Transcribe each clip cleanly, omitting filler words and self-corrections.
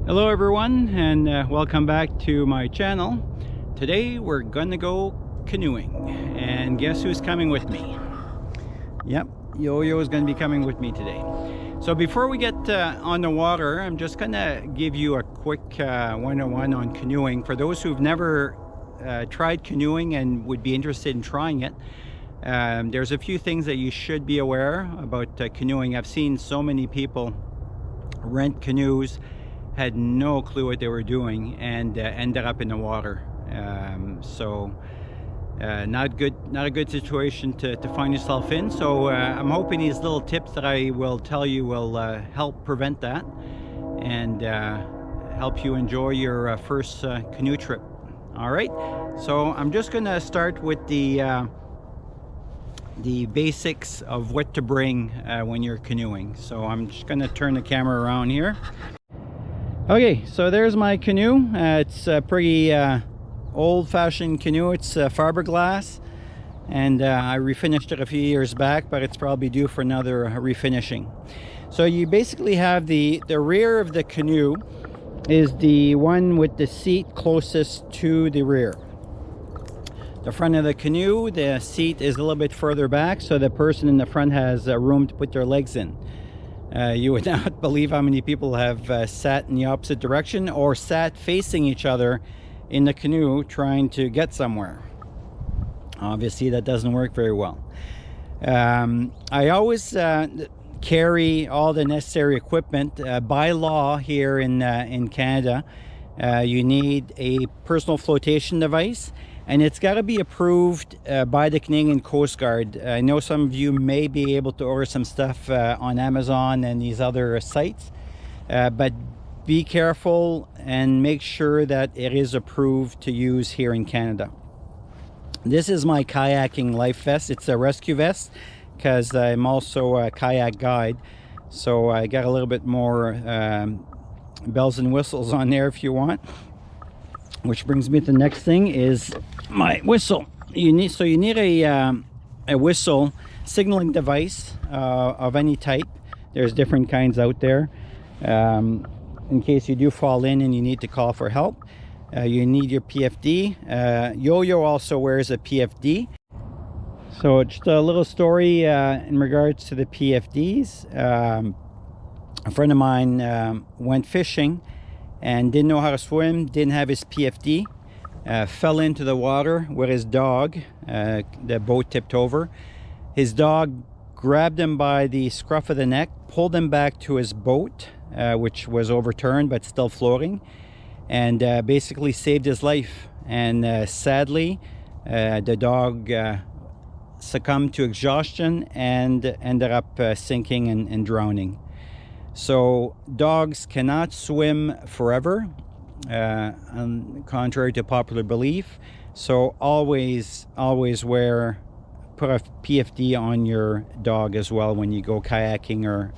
Hello everyone, and welcome back to my channel. Today we're gonna go canoeing, and guess who's coming with me? Yep, Yo-Yo is gonna be coming with me today. So before we get on the water, I'm just gonna give you a quick 101 on canoeing. For those who've never tried canoeing and would be interested in trying it, there's a few things that you should be aware about canoeing. I've seen so many people rent canoes, had no clue what they were doing, and ended up in the water. Not a good situation to find yourself in. So I'm hoping these little tips that I will tell you will help prevent that and help you enjoy your first canoe trip. All right, so I'm just gonna start with the basics of what to bring when you're canoeing. So I'm just gonna turn the camera around here. Okay, so there's my canoe. It's a pretty old-fashioned canoe. It's fiberglass, and I refinished it a few years back, but it's probably due for another refinishing. So you basically have the rear of the canoe is the one with the seat closest to the rear. The front of the canoe, the seat is a little bit further back, so the person in the front has room to put their legs in. You would not believe how many people have sat in the opposite direction or sat facing each other in the canoe trying to get somewhere. Obviously that doesn't work very well. I always carry all the necessary equipment. By law here in Canada, you need a personal flotation device, and it's got to be approved by the Canadian Coast Guard. I know some of you may be able to order some stuff on Amazon and these other sites, but be careful and make sure that it is approved to use here in Canada. This is my kayaking life vest. It's a rescue vest because I'm also a kayak guide, so I got a little bit more bells and whistles on there if you want. Which brings me to the next thing is my whistle. You need a whistle signaling device of any type. There's different kinds out there. In case you do fall in and you need to call for help, you need your PFD. Yo-Yo also wears a PFD. So just a little story in regards to the PFDs. A friend of mine went fishing and didn't know how to swim, didn't have his PFD, fell into the water with his dog. The boat tipped over. His dog grabbed him by the scruff of the neck, pulled him back to his boat, which was overturned but still floating, and basically saved his life. And sadly, the dog succumbed to exhaustion and ended up sinking and drowning. So dogs cannot swim forever, contrary to popular belief. So always put a PFD on your dog as well when you go kayaking or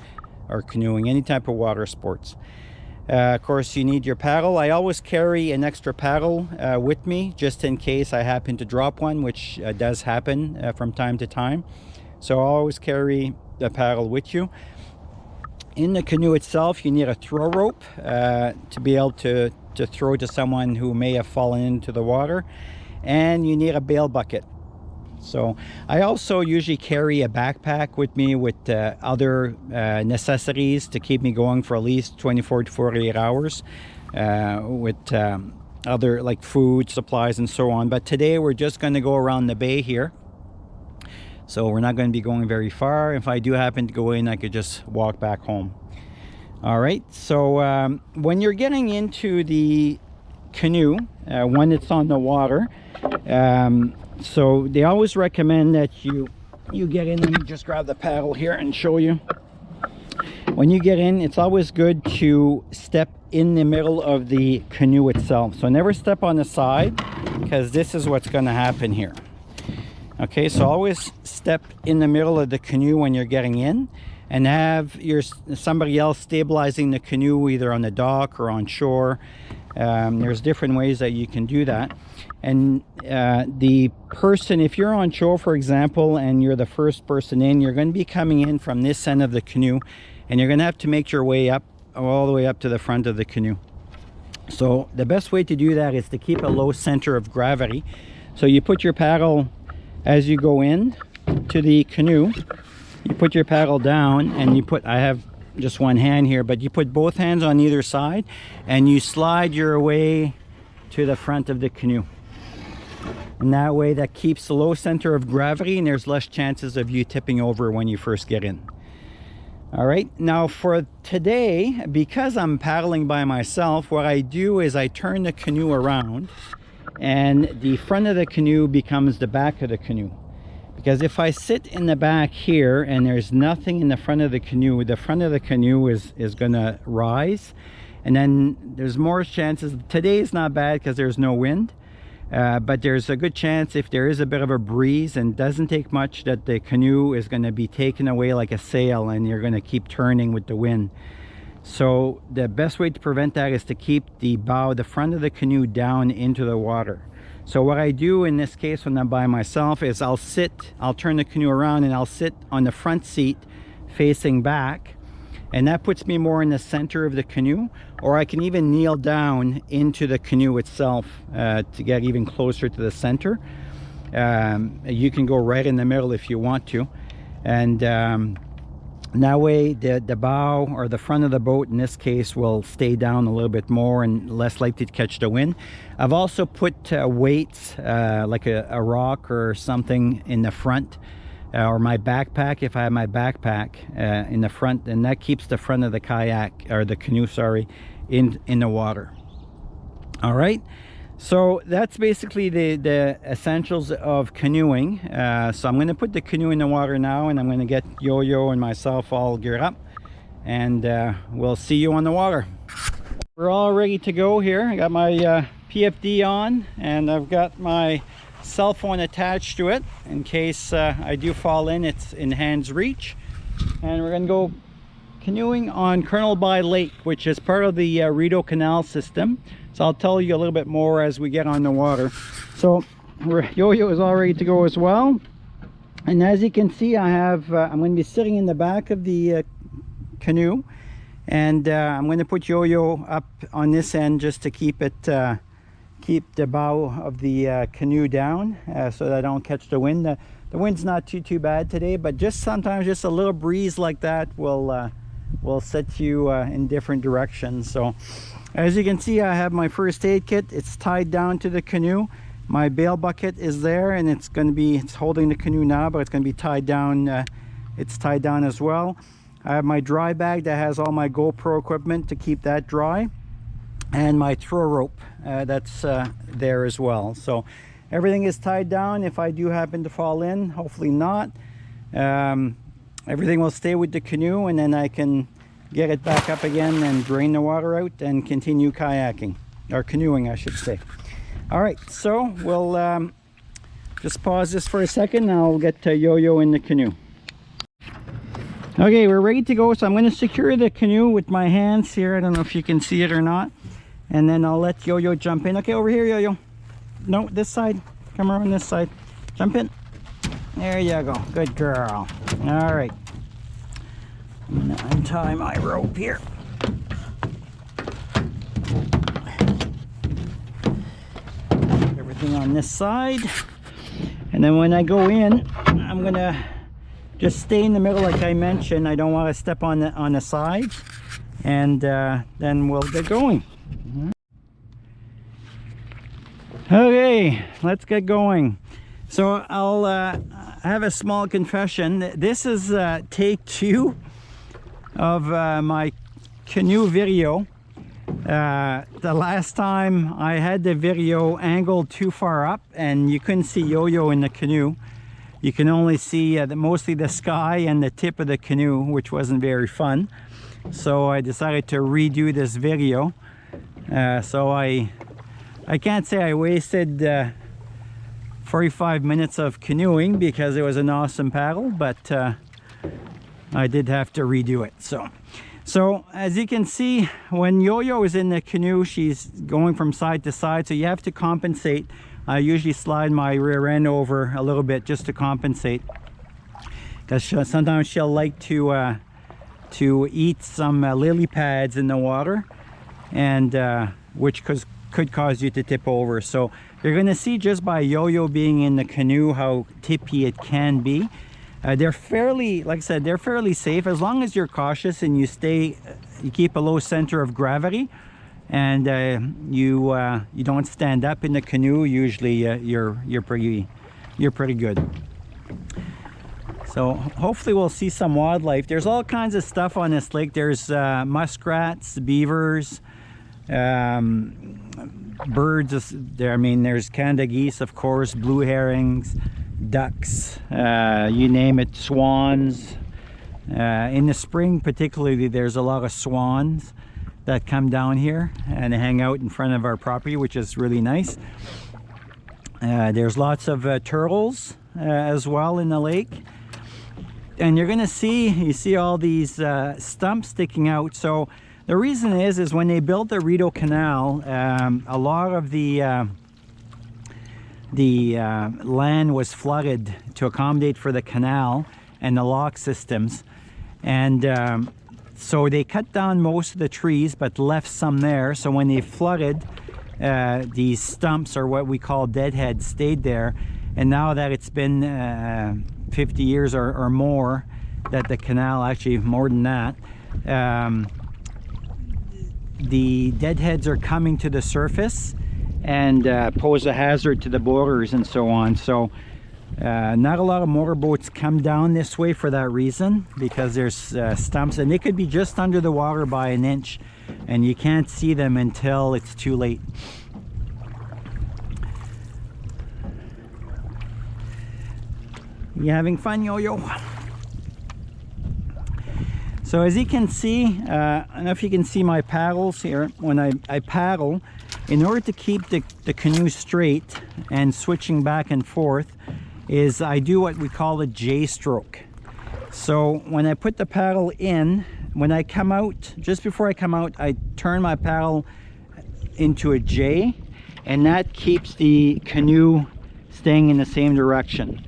canoeing, any type of water sports. Of course, you need your paddle. I always carry an extra paddle with me just in case I happen to drop one, which does happen from time to time. So always carry the paddle with you. In the canoe itself, you need a throw rope to be able to throw to someone who may have fallen into the water, and you need a bail bucket. So I also usually carry a backpack with me with other necessities to keep me going for at least 24 to 48 hours with other like food, supplies, and so on. But today we're just going to go around the bay here. So we're not going to be going very far. If I do happen to go in, I could just walk back home. All right, so when you're getting into the canoe, when it's on the water, so they always recommend that you get in. Let me just grab the paddle here and show you. When you get in, it's always good to step in the middle of the canoe itself. So never step on the side, because this is what's going to happen here. Okay, so always step in the middle of the canoe when you're getting in, and have somebody else stabilizing the canoe either on the dock or on shore. There's different ways that you can do that. And the person, if you're on shore, for example, and you're the first person in, you're going to be coming in from this end of the canoe, and you're going to have to make your way up, all the way up to the front of the canoe. So the best way to do that is to keep a low center of gravity. So you put your paddle, as you go in to the canoe, you put your paddle down, and you put, I have just one hand here, but you put both hands on either side and you slide your way to the front of the canoe. And that way, that keeps the low center of gravity, and there's less chances of you tipping over when you first get in. All right, now for today, because I'm paddling by myself, what I do is I turn the canoe around, and the front of the canoe becomes the back of the canoe. Because if I sit in the back here and there's nothing in the front of the canoe is gonna rise, and then there's more chances. Today is not bad because there's no wind, but there's a good chance, if there is a bit of a breeze and doesn't take much, that the canoe is going to be taken away like a sail, and you're going to keep turning with the wind. So the best way to prevent that is to keep the front of the canoe down into the water. So what I do in this case when I'm by myself is I'll turn the canoe around and I'll sit on the front seat facing back, and that puts me more in the center of the canoe. Or I can even kneel down into the canoe itself to get even closer to the center. You can go right in the middle if you want to, and that way the bow, or the front of the boat in this case, will stay down a little bit more and less likely to catch the wind. I've also put weights like a rock or something in the front, or my backpack, if I have my backpack in the front, and that keeps the front of the kayak, or the canoe, sorry, in the water. All right, so that's basically the essentials of canoeing. So I'm going to put the canoe in the water now, and I'm going to get Yo-Yo and myself all geared up, and we'll see you on the water. We're all ready to go here. I got my PFD on, and I've got my cell phone attached to it in case I do fall in. It's in hand's reach, and we're gonna go canoeing on Colonel By Lake, which is part of the Rideau Canal system. So I'll tell you a little bit more as we get on the water. So Yo-Yo is all ready to go as well, and as you can see, I have I'm going to be sitting in the back of the canoe, and I'm going to put Yo-Yo up on this end just to keep the bow of the canoe down so that I don't catch the wind. The wind's not too bad today, but just sometimes just a little breeze like that will set you in different directions. So as you can see, I have my first aid kit. It's tied down to the canoe. My bail bucket is there, and it's holding the canoe now, but it's going to be tied down. It's tied down as well. I have my dry bag that has all my GoPro equipment to keep that dry, and my throw rope that's there as well. So everything is tied down. If I do happen to fall in, hopefully not, everything will stay with the canoe, and then I can get it back up again and drain the water out and continue kayaking, or canoeing I should say. All right, so we'll just pause this for a second, and I'll get Yo-Yo in the canoe. Okay, we're ready to go. So I'm going to secure the canoe with my hands here. I don't know if you can see it or not, and then I'll let Yo-Yo jump in. Okay, over here, Yo-Yo. No, this side. Come around this side. Jump in. There you go. Good girl. All right. I'm going to untie my rope here. Everything on this side. And then when I go in, I'm going to just stay in the middle like I mentioned. I don't want to step on the sides. And then we'll get going. Okay, let's get going. So I'll have a small confession. This is take 2 of my canoe video. The last time I had the video angled too far up, and you couldn't see Yo-Yo in the canoe. You can only see mostly the sky and the tip of the canoe, which wasn't very fun. So I decided to redo this video. So I can't say I wasted 45 minutes of canoeing, because it was an awesome paddle, but I did have to redo it. So as you can see, when Yo-Yo is in the canoe, she's going from side to side, so you have to compensate. I usually slide my rear end over a little bit just to compensate, because sometimes she'll like to eat some lily pads in the water, and which could cause you to tip over. So you're going to see just by yo-yo being in the canoe how tippy it can be. They're fairly, like I said, they're fairly safe as long as you're cautious and you keep a low center of gravity, and you don't stand up in the canoe. Usually you're pretty good. So hopefully we'll see some wildlife. There's all kinds of stuff on this lake. There's muskrats, beavers, birds there. I mean, there's Canada geese, of course, blue herrings, ducks, you name it, swans. In the spring particularly, there's a lot of swans that come down here and hang out in front of our property, which is really nice. There's lots of turtles as well in the lake. And you're gonna see all these stumps sticking out. So the reason is when they built the Rideau Canal, a lot of the land was flooded to accommodate for the canal and the lock systems, and so they cut down most of the trees but left some there. So when they flooded, these stumps, or what we call deadheads, stayed there. And now that it's been 50 years or more that the canal, actually more than that, the deadheads are coming to the surface and pose a hazard to the boaters and so on. So not a lot of motorboats come down this way for that reason, because there's stumps and they could be just under the water by an inch and you can't see them until it's too late. You having fun, yo-yo? So as you can see, I don't know if you can see my paddles here. When I paddle, in order to keep the canoe straight and switching back and forth, is I do what we call a J stroke. So when I put the paddle in, when I come out, just before I come out, I turn my paddle into a J, and that keeps the canoe staying in the same direction.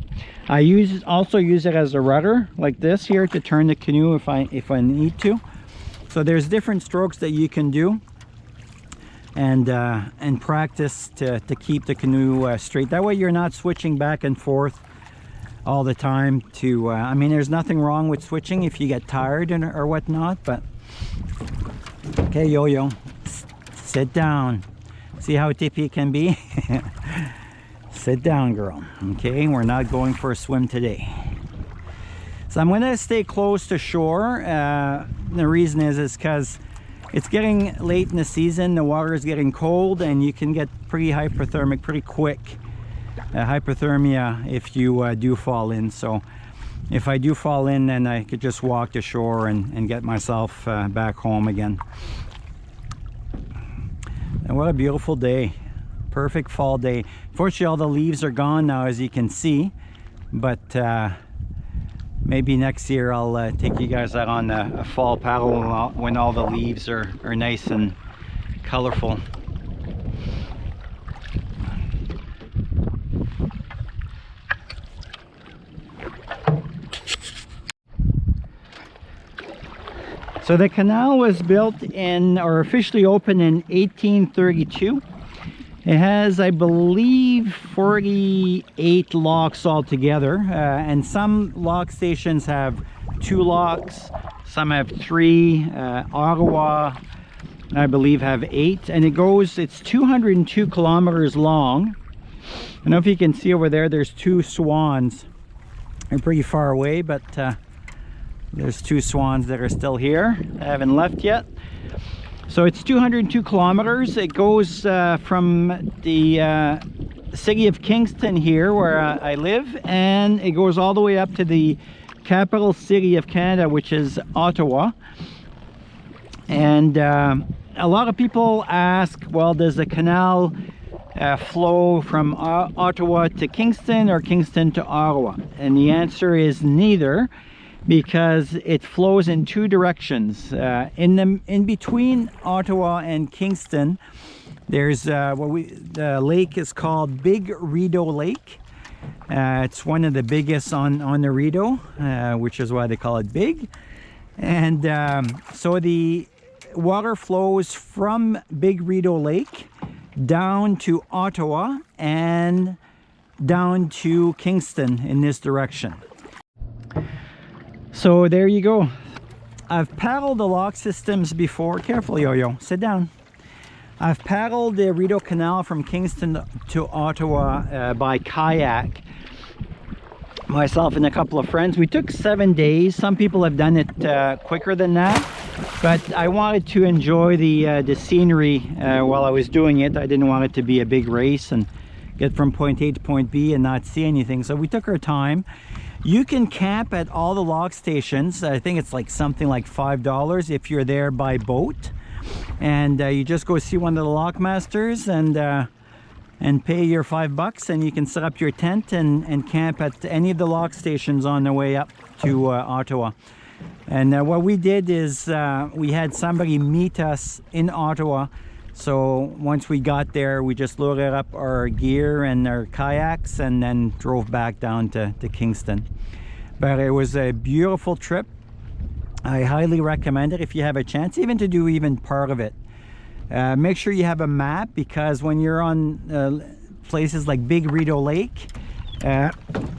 I also use it as a rudder, like this here, to turn the canoe if I need to. So there's different strokes that you can do, and practice to keep the canoe straight. That way you're not switching back and forth all the time. I mean, there's nothing wrong with switching if you get tired or whatnot, but okay, yo-yo, sit down. See how tippy it can be? Sit down, girl. Okay, we're not going for a swim today. So I'm going to stay close to shore. The reason is because it's getting late in the season, the water is getting cold, and you can get pretty hypothermic pretty quick. Hypothermia if you do fall in. So if I do fall in, then I could just walk to shore and get myself back home again. And what a beautiful day. Perfect fall day. Fortunately, all the leaves are gone now, as you can see, but maybe next year I'll take you guys out on a fall paddle when all the leaves are nice and colorful. So the canal was built or officially opened in 1832. It has, I believe, 48 locks altogether, and some lock stations have 2 locks, some have 3. Ottawa, I believe, have 8, and it's 202 kilometers long. I don't know if you can see over there, there's 2 swans. They're pretty far away, but there's 2 swans that are still here. I haven't left yet. So it's 202 kilometers. It goes from the city of Kingston here, where I live, and it goes all the way up to the capital city of Canada, which is Ottawa. And a lot of people ask, well, does the canal flow from Ottawa to Kingston or Kingston to Ottawa? And the answer is neither, because it flows in 2 directions. In between Ottawa and Kingston, there's the lake is called Big Rideau Lake. It's one of the biggest on the Rideau, which is why they call it big. And so the water flows from Big Rideau Lake down to Ottawa and down to Kingston in this direction. So there you go. I've paddled the lock systems before. Careful, Yo-Yo, sit down. I've paddled the Rideau Canal from Kingston to Ottawa by kayak. Myself and a couple of friends. We took 7 days. Some people have done it quicker than that, but I wanted to enjoy the scenery while I was doing it. I didn't want it to be a big race and get from point A to point B and not see anything. So we took our time. You can camp at all the lock stations. I think it's like something like $5 if you're there by boat. And you just go see one of the lock masters and pay your $5, and you can set up your tent and camp at any of the lock stations on the way up to Ottawa. And what we did is we had somebody meet us in Ottawa. So once we got there, we just loaded up our gear and our kayaks and then drove back down to Kingston. But it was a beautiful trip. I highly recommend it if you have a chance, even to do even part of it. Make sure you have a map, because when you're on places like Big Rideau Lake,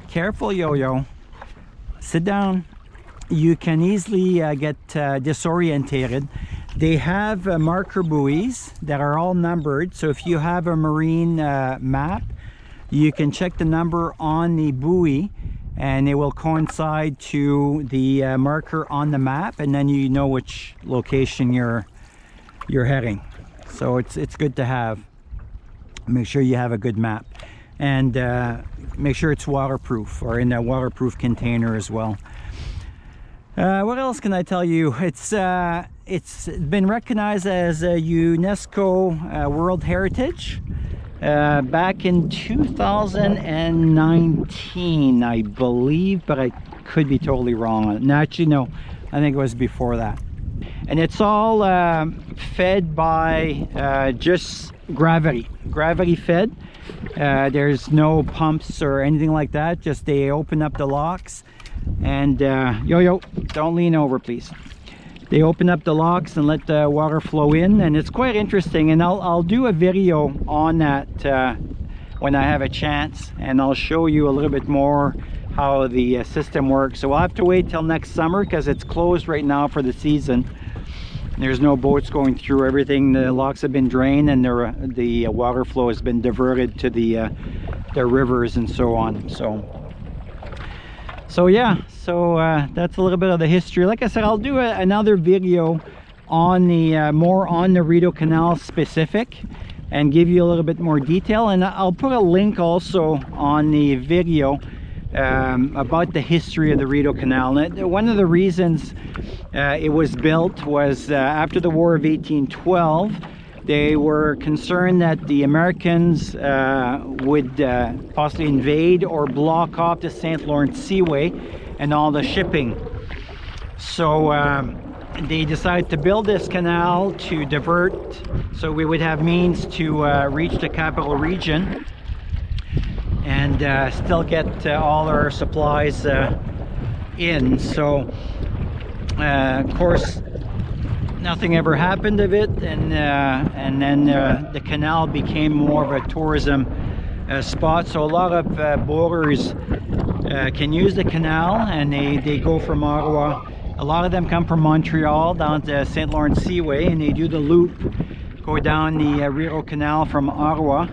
careful, Yo-Yo, sit down, you can easily get disorientated. They have marker buoys that are all numbered, so if you have a marine map, you can check the number on the buoy and it will coincide to the marker on the map, and then you know which location you're heading. So it's good to have. Make sure you have a good map, and make sure it's waterproof, or in a waterproof container as well. What else can I tell you? It's been recognized as a UNESCO World Heritage back in 2019, I believe, but I could be totally wrong on it. No, actually, no, I think it was before that. And it's all fed by just gravity fed. There's no pumps or anything like that. Just they open up the locks and Yo-Yo, don't lean over, please. They open up the locks and let the water flow in, and it's quite interesting. And I'll do a video on that when I have a chance, and I'll show you a little bit more how the system works. So we'll have to wait till next summer, because it's closed right now for the season. There's no boats going through. Everything, the locks have been drained, and the water flow has been diverted to the rivers and so on. So yeah, that's a little bit of the history. Like I said, I'll do another video on the more on the Rideau Canal specific, and give you a little bit more detail. And I'll put a link also on the video about the history of the Rideau Canal. And one of the reasons it was built was after the War of 1812. They were concerned that the Americans would possibly invade or block off the St. Lawrence Seaway and all the shipping. So they decided to build this canal to divert, so we would have means to reach the capital region and still get all our supplies in. So of course, nothing ever happened of it, and then the canal became more of a tourism spot. So a lot of boaters can use the canal, and they go from Ottawa. A lot of them come from Montreal down to St. Lawrence Seaway, and they do the loop, go down the Rideau Canal from Ottawa,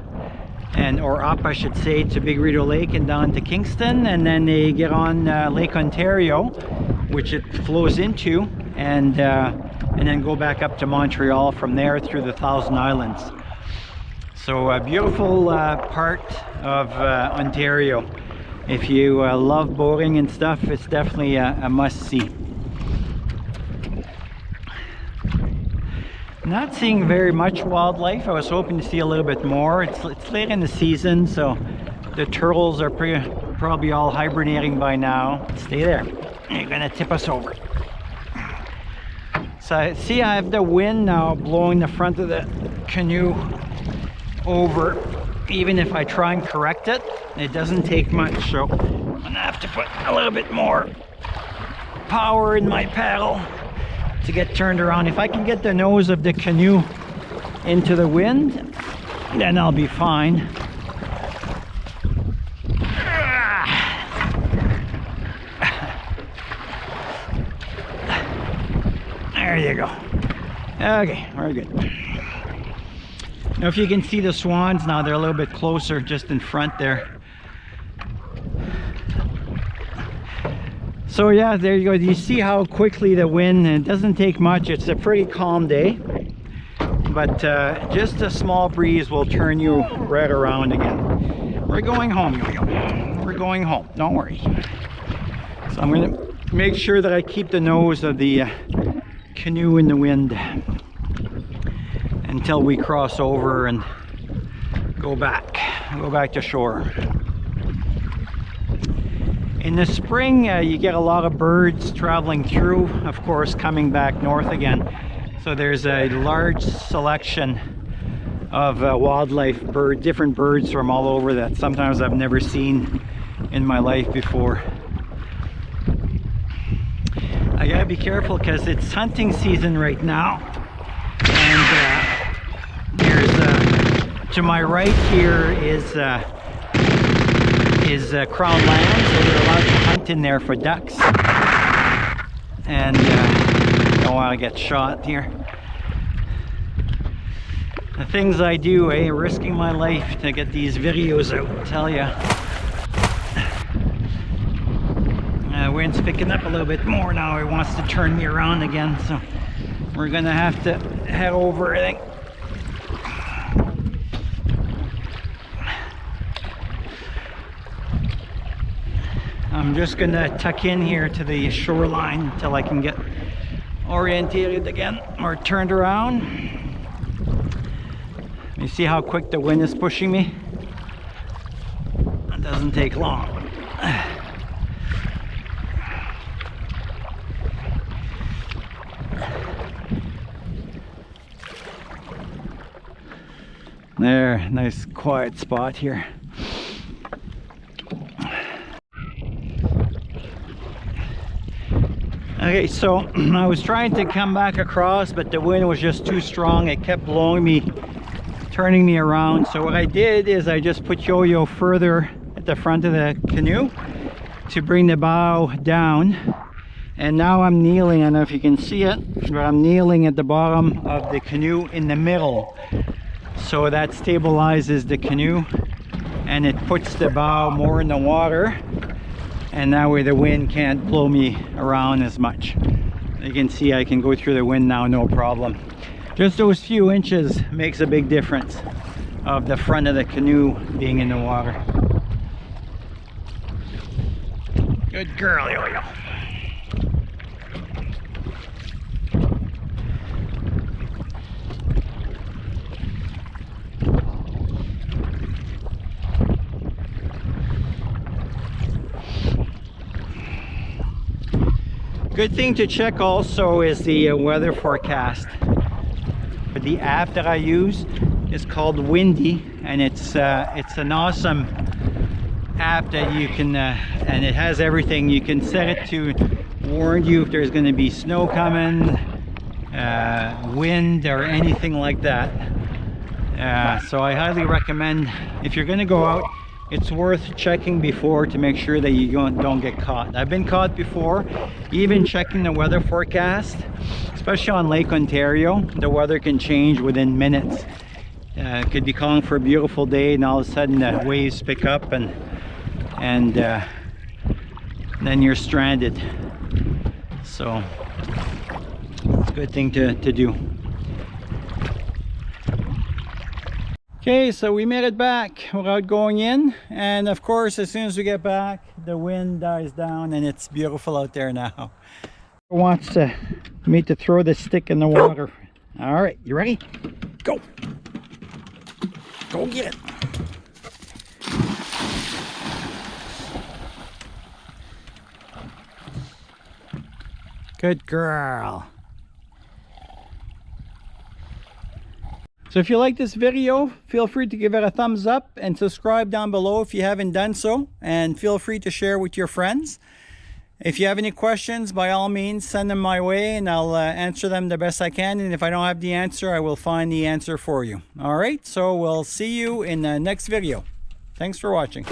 or up I should say, to Big Rideau Lake and down to Kingston, and then they get on Lake Ontario, which it flows into, and then go back up to Montreal from there through the Thousand Islands. So a beautiful part of Ontario. If you love boating and stuff, it's definitely a must-see. Not seeing very much wildlife. I was hoping to see a little bit more. It's late in the season, so the turtles are probably all hibernating by now. Stay there. You're gonna tip us over. So see, I have the wind now blowing the front of the canoe over. Even if I try and correct it, it doesn't take much. So I'm gonna have to put a little bit more power in my paddle to get turned around. If I can get the nose of the canoe into the wind, then I'll be fine. There you go. Okay, we're good. Now if you can see the swans now, they're a little bit closer just in front there. So yeah, there you go. You see how quickly the wind, and it doesn't take much. It's a pretty calm day, but just a small breeze will turn you right around again. We're going home, Yo-Yo. We're going home, don't worry. So I'm going to make sure that I keep the nose of the canoe in the wind until we cross over and go back to shore. In the spring, you get a lot of birds traveling through, of course, coming back north again. So there's a large selection of wildlife, different birds from all over that sometimes I've never seen in my life before. I gotta be careful because it's hunting season right now, and there's to my right here is crown land, so they're allowed to hunt in there for ducks, and don't want to get shot here. The things I do, risking my life to get these videos out, I tell ya. Wind's picking up a little bit more now. It wants to turn me around again, so we're gonna have to head over, I think. I'm just gonna tuck in here to the shoreline until I can get orientated again or turned around. You see how quick the wind is pushing me? It doesn't take long. There, nice quiet spot here. Okay, so I was trying to come back across, but the wind was just too strong. It kept blowing me, turning me around. So what I did is I just put Yo-Yo further at the front of the canoe to bring the bow down. And now I'm kneeling, I don't know if you can see it, but I'm kneeling at the bottom of the canoe in the middle. So that stabilizes the canoe and it puts the bow more in the water, and that way the wind can't blow me around as much. You can see I can go through the wind now, no problem. Just those few inches makes a big difference of the front of the canoe being in the water. Good girl, Yo-Yo. Good thing to check also is the weather forecast. The app that I use is called Windy, and it's an awesome app that you can and it has everything. You can set it to warn you if there's going to be snow coming, wind, or anything like that. So I highly recommend, if you're going to go out, it's worth checking before to make sure that you don't get caught. I've been caught before, even checking the weather forecast, especially on Lake Ontario. The weather can change within minutes. It could be calling for a beautiful day, and all of a sudden the waves pick up, and then you're stranded. So it's a good thing to do. Okay, so we made it back without going in, and of course as soon as we get back the wind dies down and it's beautiful out there now. Wants me to throw the stick in the water. All right, you ready? Go get it. Good girl. So if you like this video, feel free to give it a thumbs up and subscribe down below if you haven't done so, and feel free to share with your friends. If you have any questions, by all means, send them my way and I'll answer them the best I can. And if I don't have the answer, I will find the answer for you. All right, so we'll see you in the next video. Thanks for watching.